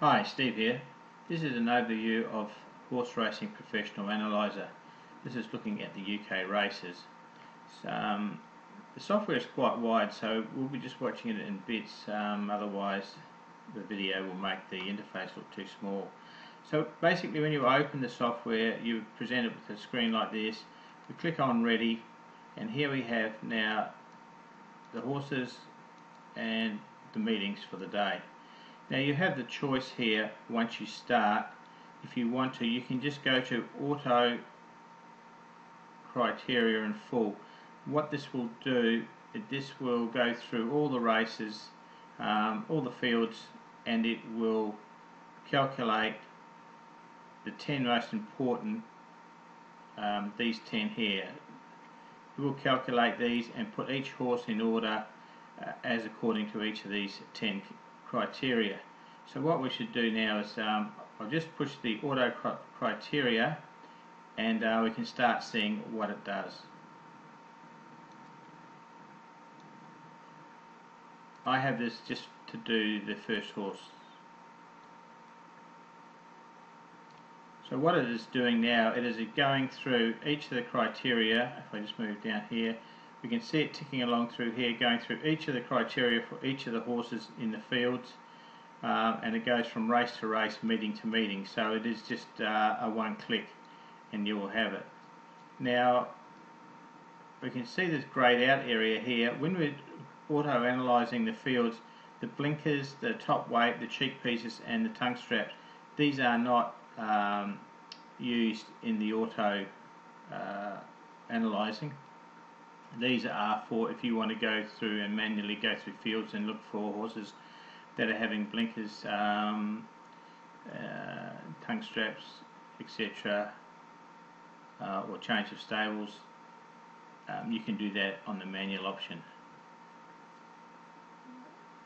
Hi, Steve here. This is an overview of Horse Racing Professional Analyser. This is looking at the UK races. The software is quite wide, so we'll be just watching it in bits, otherwise the video will make the interface look too small. So basically when you open the software, you're presented with a screen like this. We click on Ready, and here we have now the horses and the meetings for the day. Now you have the choice here once you start. If you want to, you can just go to Auto Criteria and Full. What this will do, this will go through all the races, all the fields, and it will calculate the 10 most important, these 10 here. It will calculate these and put each horse in order as according to each of these 10 criteria. So what we should do now is I'll just push the auto criteria, and we can start seeing what it does. I have this just to do the first horse. So what it is doing now, it is going through each of the criteria. If I just move down here, we can see it ticking along through here, going through each of the criteria for each of the horses in the fields, and it goes from race to race, meeting to meeting. So it is just a one click and you will have it. Now we can see this greyed out area here. When we're auto analysing the fields, the blinkers, the top weight, the cheek pieces and the tongue straps, these are not used in the auto analysing. These are for if you want to go through and manually go through fields and look for horses that are having blinkers, tongue straps, etc., or change of stables. You can do that on the manual option.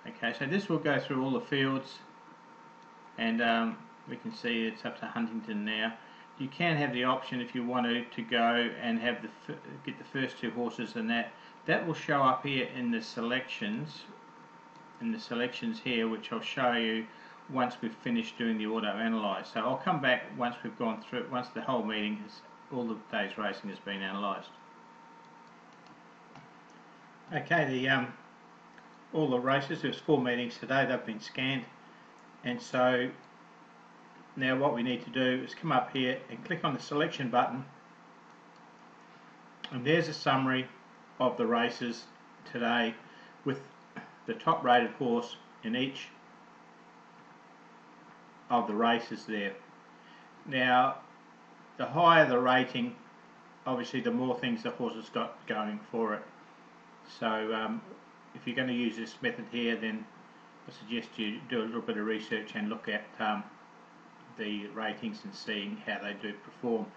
Okay, so this will go through all the fields, and we can see it's up to Huntington now. You can have the option if you want to go and have get the first two horses, and that will show up here in the selections. In the selections here, which I'll show you once we've finished doing the auto analyze. So I'll come back once we've gone through it, once the whole meeting has, all the day's racing has been analysed. Okay, all the races, there's 4 meetings today, they've been scanned, and so now what we need to do is come up here and click on the selection button, and there's a summary of the races today with the top rated horse in each of the races there. Now the higher the rating, obviously the more things the horse has got going for it. So if you're going to use this method here, then I suggest you do a little bit of research and look at the ratings and seeing how they do perform.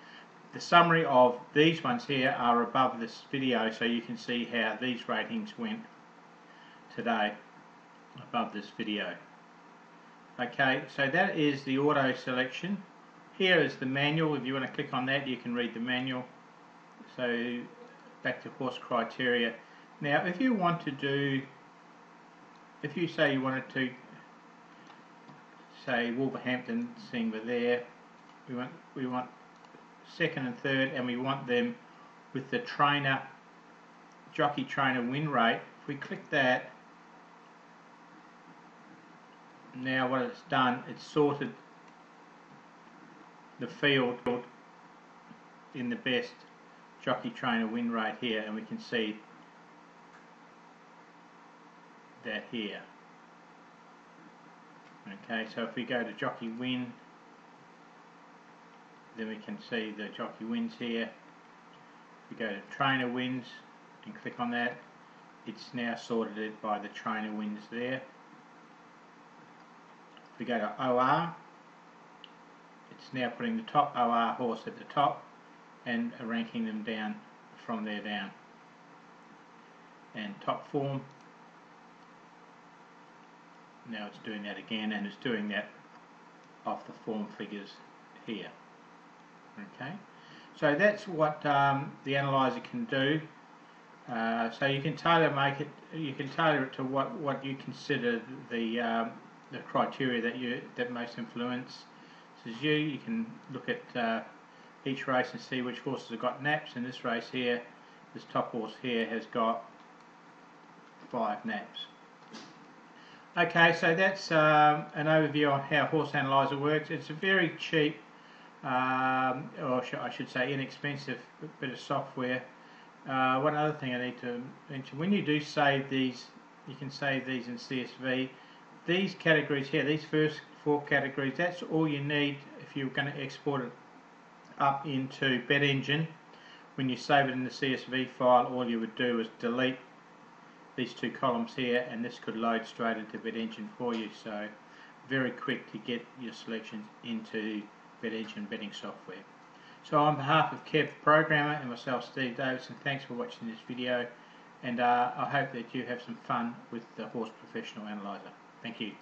The summary of these ones here are above this video, so you can see how these ratings went today above this video. Okay, so that is the auto selection. Here is the manual. If you want to click on that, you can read the manual. So back to horse criteria. Now if you want to do, if you say you wanted to say Wolverhampton, seeing we're there, we want second and third, and we want them with the trainer, jockey trainer win rate. If we click that, now what it's done, it's sorted the field in the best jockey trainer win rate here, and we can see that here. Okay, so if we go to jockey win, then we can see the jockey wins here. If we go to trainer wins and click on that, it's now sorted it by the trainer wins there. If we go to OR, it's now putting the top OR horse at the top and ranking them down from there down. And top form, now it's doing that again, and it's doing that off the form figures here. Okay, so that's what the analyzer can do. So you can tailor it to what you consider the the criteria that most influences you. You can look at each race and see which horses have got naps. In this race here, this top horse here has got 5 naps. Okay, so that's an overview on how Horse Analyser works. It's a very cheap, or I should say inexpensive bit of software. One other thing I need to mention, when you do save these, you can save these in CSV. These categories here, these first 4 categories, that's all you need if you're going to export it up into BetEngine. When you save it in the CSV file, all you would do is delete these 2 columns here, and this could load straight into BetEngine for you. So very quick to get your selections into BetEngine betting software. So on behalf of Kev the Programmer and myself, Steve Davidson, thanks for watching this video, and I hope that you have some fun with the Horse Professional Analyzer. Thank you.